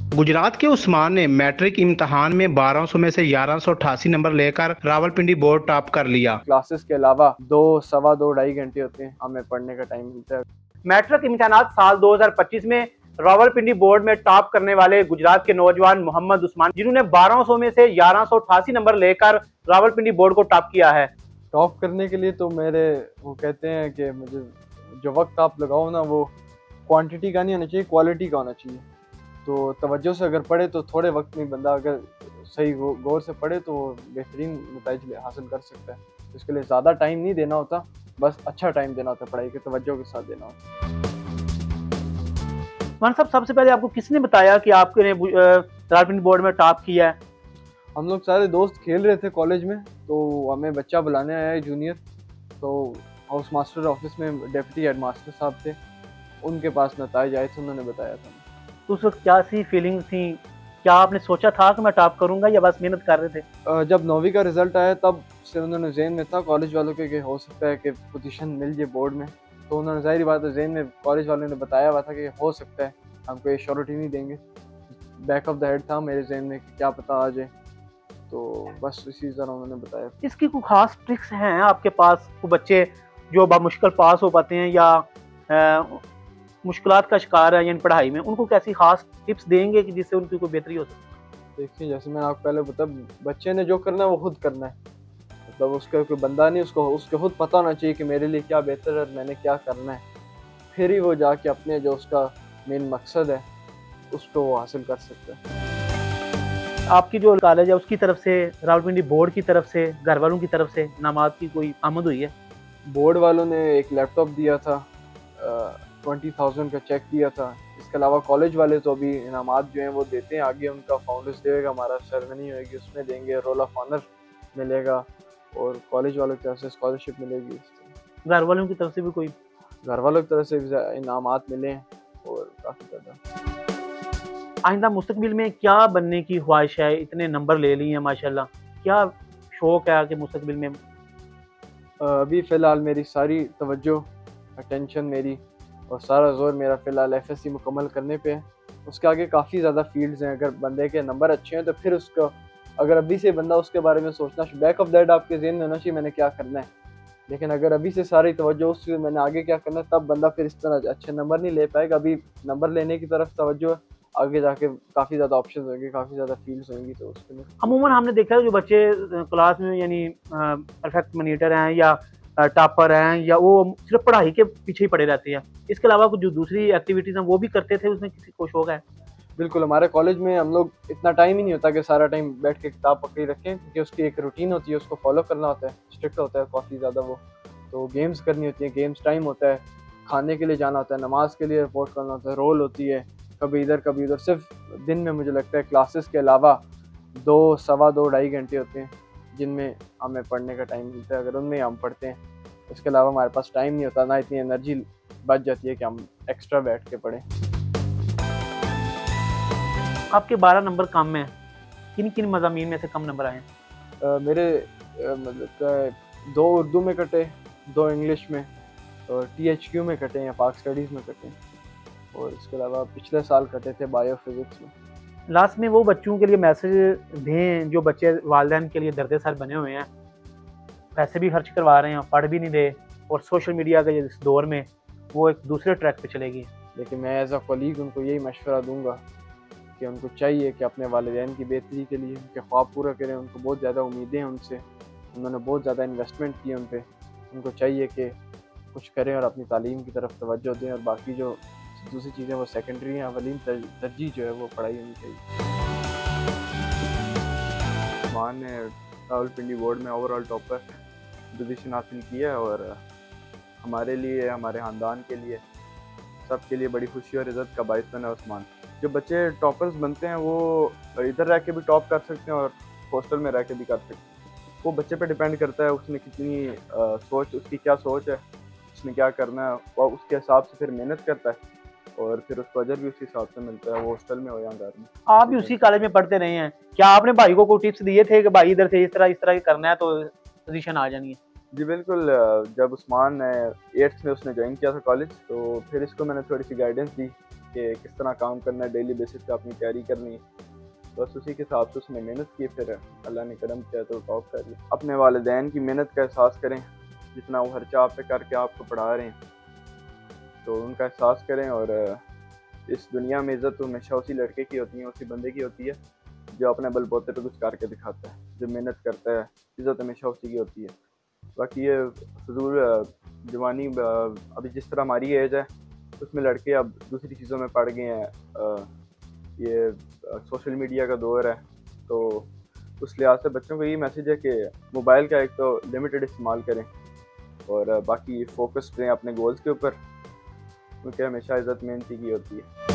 गुजरात के उस्मान ने मैट्रिक इम्तिहान में 1200 में से 1188 नंबर लेकर रावलपिंडी बोर्ड टॉप कर लिया। क्लासेस के अलावा 2, 2.25 घंटे होते हैं, हमें पढ़ने का टाइम मिलता है। मैट्रिक इम्तिहानात साल 2025 में रावलपिंडी बोर्ड में टॉप करने वाले गुजरात के नौजवान मोहम्मद उस्मान, जिन्होंने 1200 में से 1188 नंबर लेकर रावलपिंडी बोर्ड को टॉप किया है। टॉप करने के लिए तो वो कहते हैं कि मुझे जो वक्त आप लगाओ ना, वो क्वांटिटी का नहीं होना चाहिए, क्वालिटी का होना चाहिए। तो तवज्जो से अगर पढ़े तो थोड़े वक्त में बंदा अगर सही गौर से पढ़े तो बेहतरीन नतीजे हासिल कर सकता है। इसके लिए ज़्यादा टाइम नहीं देना होता, बस अच्छा टाइम देना होता है, पढ़ाई के तवज्जो के साथ देना होता है। मान साहब, सबसे पहले आपको किसने बताया कि आपने रावलपिंडी बोर्ड में टॉप किया है? हम लोग सारे दोस्त खेल रहे थे कॉलेज में, तो हमें बच्चा बुलाने आया है जूनियर। तो हाउस मास्टर ऑफिस में डिप्टी हेड मास्टर साहब थे, उनके पास नताइज आए थे, उन्होंने बताया था। तो उस वक्त क्या सी फीलिंग थी? क्या आपने सोचा था कि मैं टॉप करूंगा या बस मेहनत कर रहे थे? जब 9वीं का रिजल्ट आया तब से उन्होंने ज़हन में था कॉलेज वालों के कि हो सकता है कि पोजीशन मिल जाए बोर्ड में। तो उन्होंने ज़ाहिर बात है ज़हन में कॉलेज वालों ने बताया हुआ था कि हो सकता है, हमको ये श्योरिटी नहीं देंगे। बैक ऑफ द हेड था मेरे ज़हन में कि क्या पता आ जाए, तो बस इसी तरह उन्होंने बताया। इसकी कोई खास ट्रिक्स हैं आपके पास? कोई बच्चे जो मुश्किल पास हो पाते हैं या मुश्किलात का शिकार है यानी पढ़ाई में, उनको कैसी खास टिप्स देंगे कि जिससे उनकी कोई बेहतरी हो सके? देखिए, जैसे मैंने आपको पहले बताया, बच्चे ने जो करना है वो खुद करना है। मतलब उसका कोई बंदा नहीं, उसको खुद पता होना चाहिए कि मेरे लिए क्या बेहतर है और मैंने क्या करना है। फिर ही वो जाके अपने जो उसका मेन मकसद है उसको वो हासिल कर सकता है। आपकी जो कॉलेज है उसकी तरफ से, रावलपिंडी बोर्ड की तरफ से, घर वालों की तरफ से इनामात की कोई आमद हुई है? बोर्ड वालों ने एक लैपटॉप दिया था, 20,000 का चेक दिया था। इसके अलावा कॉलेज वाले तो अभी इनामात जो हैं वो देते हैं, आगे उनका फाउंडर्स डे होगा, हमारा सेरेमनी होगी, उसमें देंगे, रोल ऑफ ऑनर मिलेगा और कॉलेज वालों की तरफ से स्कॉलरशिप मिलेगी। घर वालों की तरफ से भी कोई? घर वालों की तरफ से भी इनामात मिले हैं और काफ़ी ज़्यादा। आइंदा मुस्तकबिल में क्या बनने की ख्वाहिश है? इतने नंबर ले लिए हैं माशाल्लाह, क्या शौक है कि मुस्तकबिल में? अभी फ़िलहाल मेरी सारी तवज्जो, अटेंशन मेरी और सारा जोर मेरा फ़िलहाल एफएससी मुकम्मल करने पे है। उसके आगे काफ़ी ज़्यादा फील्ड्स हैं, अगर बंदे के नंबर अच्छे हैं तो फिर उसका, अगर अभी से बंदा उसके बारे में सोचना, बैक ऑफ दैट आपके ज़हन में होना चाहिए मैंने क्या करना है। लेकिन अगर अभी से सारी तवज्जो उससे मैंने आगे क्या करना है, तब बंदा फिर इस तरह अच्छे नंबर नहीं ले पाएगा। अभी नंबर लेने की तरफ तवज्जो है, आगे जाके काफ़ी ज़्यादा ऑप्शंस होंगे, काफ़ी ज़्यादा फील्ड्स होंगी, तो उसके लिए अमूमन हमने देखा है जो बच्चे क्लास में यानी परफेक्ट मॉनिटर हैं या टॉपर हैं, या वो सिर्फ पढ़ाई के पीछे ही पड़े रहते हैं, इसके अलावा कुछ जो दूसरी एक्टिविटीज़ हैं वो भी करते थे, उसमें किसी को शौक है? बिल्कुल, हमारे कॉलेज में हम लोग इतना टाइम ही नहीं होता कि सारा टाइम बैठ के किताब पकड़ी रखें, क्योंकि उसकी एक रूटीन होती है, उसको फॉलो करना होता है, स्ट्रिक्ट होता है काफ़ी ज़्यादा वो। तो गेम्स करनी होती है, गेम्स टाइम होता है, खाने के लिए जाना होता है, नमाज के लिए रिपोर्ट करना होता है, रोल होती है, कभी इधर कभी उधर। सिर्फ दिन में मुझे लगता है क्लासेस के अलावा 2, सवा 2, 2.5 घंटे होते हैं जिनमें हमें पढ़ने का टाइम मिलता है, अगर उनमें हम पढ़ते हैं। इसके अलावा हमारे पास टाइम नहीं होता, ना इतनी एनर्जी बच जाती है कि हम एक्स्ट्रा बैठ के पढ़ें। आपके 12 नंबर कम हैं, किन किन मज़ामीन में से कम नंबर आए हैं? मेरे मतलब 2 उर्दू में कटे, 2 इंग्लिश में और THQ में कटे हैं, पाक स्टडीज़ में कटे हैं, और इसके अलावा पिछले साल कटे थे बायो फिजिक्स में। लास्ट में वो बच्चों के लिए मैसेज दें जो बच्चे वालिदैन के लिए दर्द सर बने हुए हैं, पैसे भी खर्च करवा रहे हैं, पढ़ भी नहीं दे, और सोशल मीडिया के इस दौर में वो एक दूसरे ट्रैक पे चलेगी। लेकिन मैं एज अ कलीग उनको यही मशवरा दूंगा कि उनको चाहिए कि अपने वालिदैन की बेहतरी के लिए उनके ख्वाब पूरा करें। उनको बहुत ज़्यादा उम्मीदें हैं उनसे, उन्होंने बहुत ज़्यादा इन्वेस्टमेंट की उन पर, उनको चाहिए कि कुछ करें और अपनी तालीम की तरफ तवज्जो दें, और बाकी जो दूसरी चीज़ें वो सेकेंडरी हैं, अवलीन तरजीह जो है वो पढ़ाई होनी चाहिए। मान ने रावलपिंडी बोर्ड में ओवरऑल टॉपर पोजीशन हासिल की है, और हमारे लिए, हमारे ख़ानदान के लिए, सबके लिए बड़ी खुशी और इज़्ज़त का बाइस बना उस्मान। जो बच्चे टॉपर्स बनते हैं वो इधर रह के भी टॉप कर सकते हैं और हॉस्टल में रह के भी कर सकते हैं। वो बच्चे पे डिपेंड करता है उसने कितनी सोच, उसकी क्या सोच है, उसने क्या करना है, और उसके हिसाब से फिर मेहनत करता है और फिर उसको अजर भी उसी हिसाब से मिलता है, वो हॉस्टल में हो या घर में। आप भी उसी कॉलेज में पढ़ते रहे हैं, क्या आपने भाई को कोई टिप्स दिए थे कि भाई इधर से इस तरह करना है तो पोजीशन आ जानी है? जी बिल्कुल, जब उस्मान ने 8th में उसने ज्वाइन किया था कॉलेज, तो फिर इसको मैंने थोड़ी सी गाइडेंस दी कि किस तरह काम करना है, डेली बेसिस पे अपनी तैयारी करनी है। बस उसी के हिसाब से उसने मेहनत की, फिर अल्लाह ने करम किया तो टॉप कर लिया। अपने वालिदैन की मेहनत का एहसास करें, जितना वो खर्चा आप पे करके आपको पढ़ा रहे हैं, तो उनका एहसास करें। और इस दुनिया में इज़्ज़त तो हमेशा उसी लड़के की होती है, उसी बंदे की होती है जो अपने बलबूते पे कुछ करके दिखाता है, जो मेहनत करता है। इज़्ज़त हमेशा उसी की होती है। बाकी ये फजूल जवानी, अभी जिस तरह हमारी एज है उसमें लड़के अब दूसरी चीज़ों में पड़ गए हैं। ये सोशल मीडिया का दौर है, तो उस लिहाज से बच्चों को यही मैसेज है कि मोबाइल का एक तो लिमिटेड इस्तेमाल करें और बाकी फोकस्ड रहें अपने गोल्स के ऊपर, क्योंकि हमेशा इज़्ज़त मेहनती की होती है।